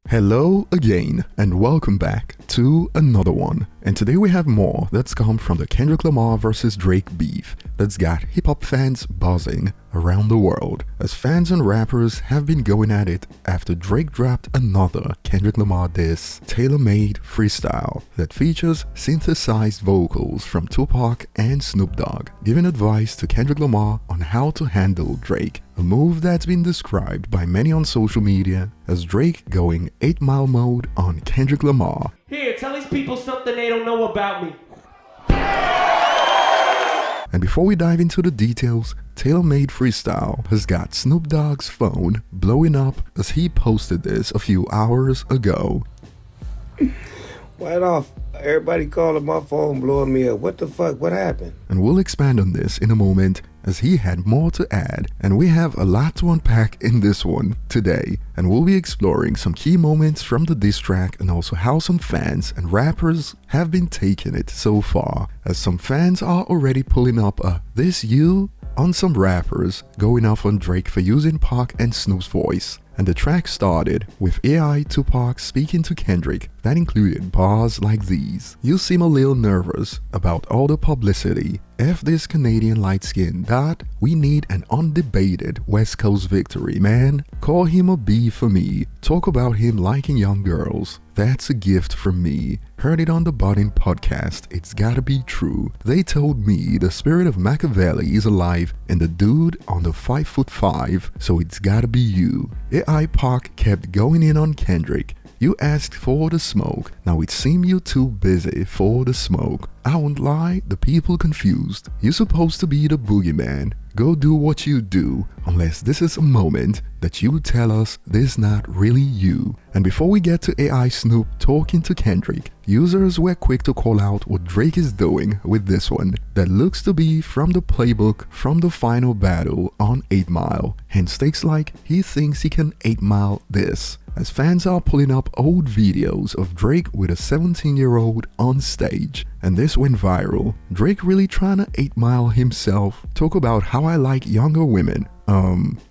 Hello again and welcome back to another one. And today we have more that's come from the Kendrick Lamar vs Drake beef that's got hip-hop fans buzzing around the world, as fans and rappers have been going at it after Drake dropped another Kendrick Lamar diss, tailor-made Freestyle, that features synthesized vocals from Tupac and Snoop Dogg, giving advice to Kendrick Lamar on how to handle Drake, a move that's been described by many on social media as Drake going 8 Mile mode on Kendrick Lamar. Here, tell these people something they don't know about me. And before we dive into the details, Tailor-Made Freestyle has got Snoop Dogg's phone blowing up as he posted this a few hours ago. Right off, everybody calling my phone, blowing me up. What the fuck? What happened? And we'll expand on this in a moment, as he had more to add, and we have a lot to unpack in this one today, and we'll be exploring some key moments from the diss track and also how some fans and rappers have been taking it so far, as some fans are already pulling up a "this you" on some rappers going off on Drake for using Pac and Snoop's voice. And the track started with AI Tupac speaking to Kendrick that included bars like these. "You seem a little nervous about all the publicity. F this Canadian light-skinned dot. We need an undebated West Coast victory, man. Call him a B for me. Talk about him liking young girls. That's a gift from me. Heard it on the Budding podcast. It's gotta be true. They told me the spirit of Machiavelli is alive in the dude on the 5'5", so it's gotta be you." AI Pac kept going in on Kendrick. "You asked for the smoke. Now it seemed you too busy for the smoke. I won't lie, the people confused. You're supposed to be the boogeyman. Go do what you do, unless this is a moment that you tell us this not really you." And before we get to AI Snoop talking to Kendrick, users were quick to call out what Drake is doing with this one that looks to be from the playbook from the final battle on 8 Mile. Hence takes like he thinks he can 8 Mile this, as fans are pulling up old videos of Drake with a 17-year-old on stage. And this went viral. Drake really trying to 8 Mile himself. Talk about how I like younger women.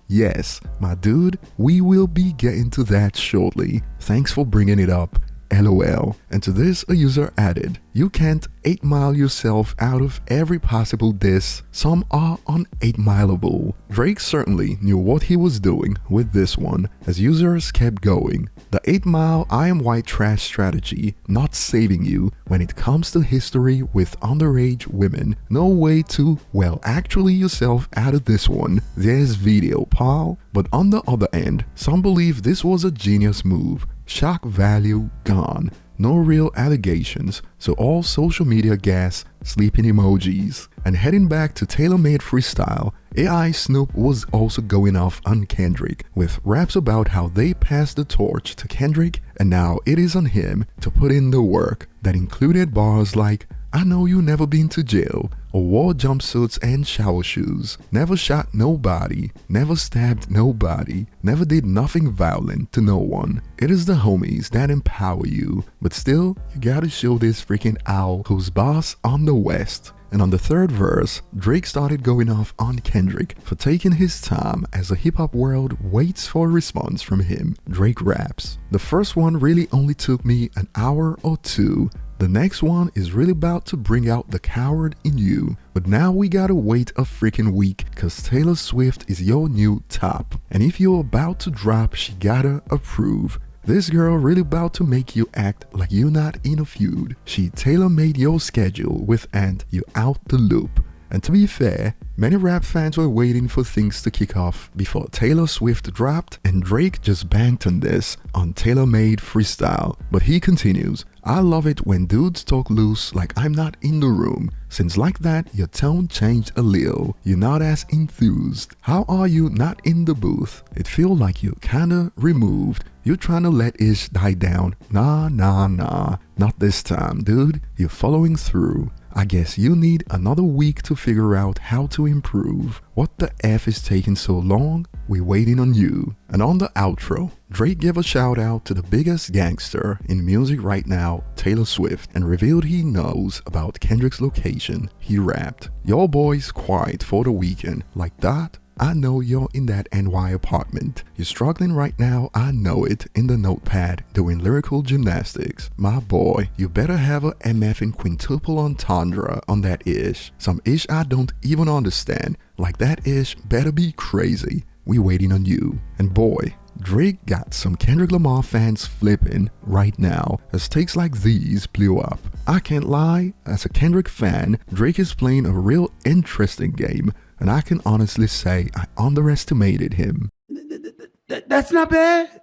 Yes, my dude, we will be getting to that shortly. Thanks for bringing it up. LOL. And to this, a user added, "You can't 8 Mile yourself out of every possible diss. Some are un-8 Mileable." Drake certainly knew what he was doing with this one, as users kept going. "The 8 Mile I am white trash strategy, not saving you when it comes to history with underage women. No way to, well, actually yourself out of this one. There's video, pal." But on the other end, some believe this was a genius move. Shock value gone. No real allegations, so all social media gas, sleeping emojis. And heading back to Tailor-Made Freestyle, AI Snoop was also going off on Kendrick, with raps about how they passed the torch to Kendrick and now it is on him to put in the work, that included bars like, "I know you never been to jail, or wore jumpsuits and shower shoes, never shot nobody, never stabbed nobody, never did nothing violent to no one. It is the homies that empower you, but still, you gotta show this freaking owl who's boss on the West." And on the third verse, Drake started going off on Kendrick for taking his time as the hip-hop world waits for a response from him. Drake raps, "The first one really only took me an hour or two. The next one is really about to bring out the coward in you. But now we gotta wait a freaking week, cause Taylor Swift is your new top. And if you're about to drop, she gotta approve. This girl really about to make you act like you're not in a feud. She tailor-made your schedule with and you out the loop." And to be fair, many rap fans were waiting for things to kick off before Taylor Swift dropped, and Drake just banked on this on Tailor-Made Freestyle. But he continues, "I love it when dudes talk loose like I'm not in the room. Since like that, your tone changed a little. You're not as enthused. How are you not in the booth? It feel like you kinda removed. You're trying to let ish die down. Nah, not this time, dude. You're following through. I guess you need another week to figure out how to improve. What the F is taking so long? We're waiting on you." And on the outro, Drake gave a shout out to the biggest gangster in music right now, Taylor Swift, and revealed he knows about Kendrick's location. He rapped, "Your boy's quiet for the weekend. Like that? I know you're in that NY apartment. You're struggling right now, I know it, in the notepad, doing lyrical gymnastics. My boy, you better have a MF in quintuple entendre on that ish. Some ish I don't even understand. Like that ish better be crazy. We waiting on you. And boy, Drake got some Kendrick Lamar fans flipping right now as takes like these blew up. I can't lie, as a Kendrick fan, Drake is playing a real interesting game, and I can honestly say I underestimated him. That's not bad.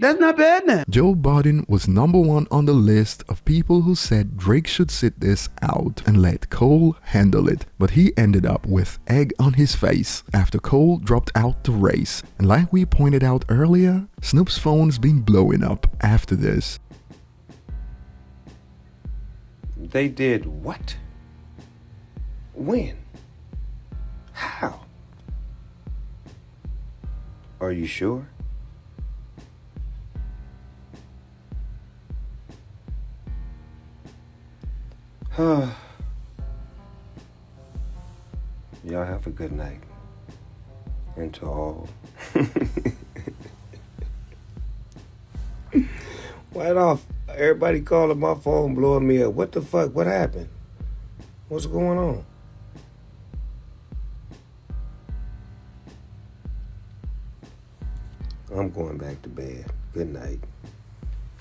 That's not bad now. Joe Budden was #1 on the list of people who said Drake should sit this out and let Cole handle it, but he ended up with egg on his face after Cole dropped out the race. And like we pointed out earlier, Snoop's phone's been blowing up after this. They did what? When? How? Are you sure? Y'all have a good night. And to all. Why off? Everybody calling my phone, blowing me up. What the fuck? What happened? What's going on? I'm going back to bed. Good night.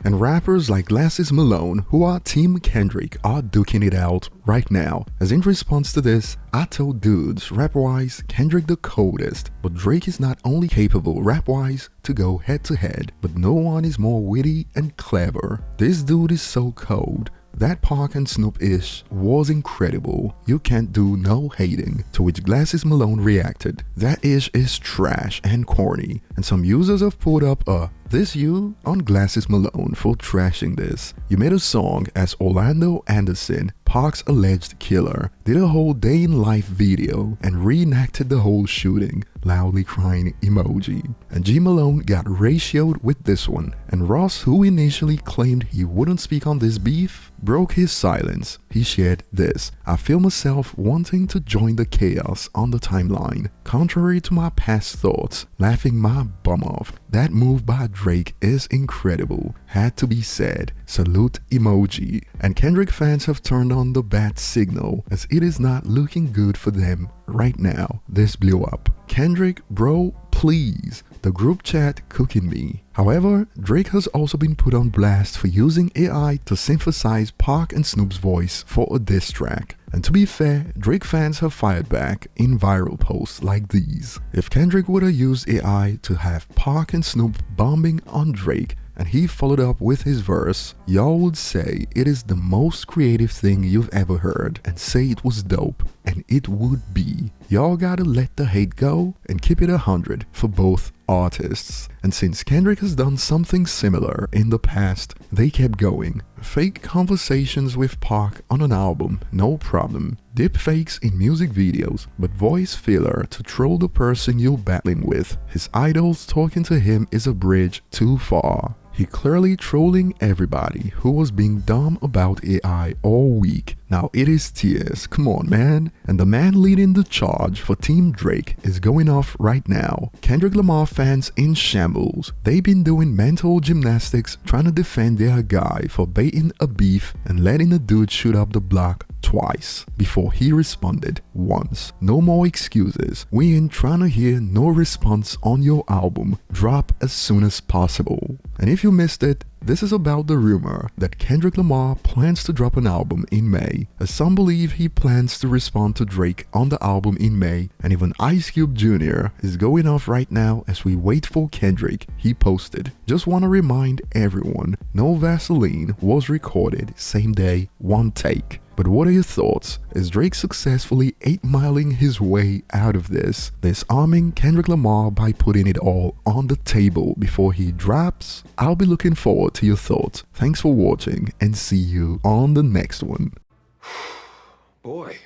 And rappers like Glasses Malone, who are Team Kendrick, are duking it out right now. As in response to this, I told dudes, rap-wise, Kendrick the coldest, but Drake is not only capable rap-wise to go head-to-head, but no one is more witty and clever. This dude is so cold. That Pac and Snoop ish was incredible. You can't do no hating. To which Glasses Malone reacted, that ish is trash and corny. And some users have pulled up a "this you" on Glasses Malone for trashing this. You made a song as Orlando Anderson, Pac's alleged killer, did a whole day in life video and reenacted the whole shooting, loudly crying emoji. And G Malone got ratioed with this one, and Ross, who initially claimed he wouldn't speak on this beef, broke his silence. He shared this: "I feel myself wanting to join the chaos on the timeline. Contrary to my past thoughts, laughing my bum off. That move by Drake is incredible. Had to be said. Salute emoji." And Kendrick fans have turned on the bat signal as it is not looking good for them right now. This blew up. Kendrick, bro, please. The group chat cooking me. However, Drake has also been put on blast for using AI to synthesize Pac and Snoop's voice for a diss track. And to be fair, Drake fans have fired back in viral posts like these. If Kendrick would have used AI to have Pac and Snoop bombing on Drake, and he followed up with his verse, y'all would say it is the most creative thing you've ever heard and say it was dope, and it would be. Y'all gotta let the hate go and keep it 100 for both artists. And since Kendrick has done something similar in the past, they kept going. Fake conversations with Pac on an album, no problem. Deepfakes in music videos, but voice filler to troll the person you're battling with. His idols talking to him is a bridge too far. He clearly trolling everybody who was being dumb about AI all week. Now it is tears, come on man. And the man leading the charge for Team Drake is going off right now. Kendrick Lamar fans in shambles. They've been doing mental gymnastics trying to defend their guy for baiting a beef and letting a dude shoot up the block twice before he responded once. No more excuses. We ain't trying to hear no response on your album. Drop as soon as possible. And if you missed it, this is about the rumor that Kendrick Lamar plans to drop an album in May, as some believe he plans to respond to Drake on the album in May, and even Ice Cube Jr. is going off right now as we wait for Kendrick. He posted, "Just want to remind everyone, no Vaseline was recorded same day, one take." But what are your thoughts? Is Drake successfully 8-miling his way out of this, disarming Kendrick Lamar by putting it all on the table before he drops? I'll be looking forward to your thoughts. Thanks for watching and see you on the next one. Boy.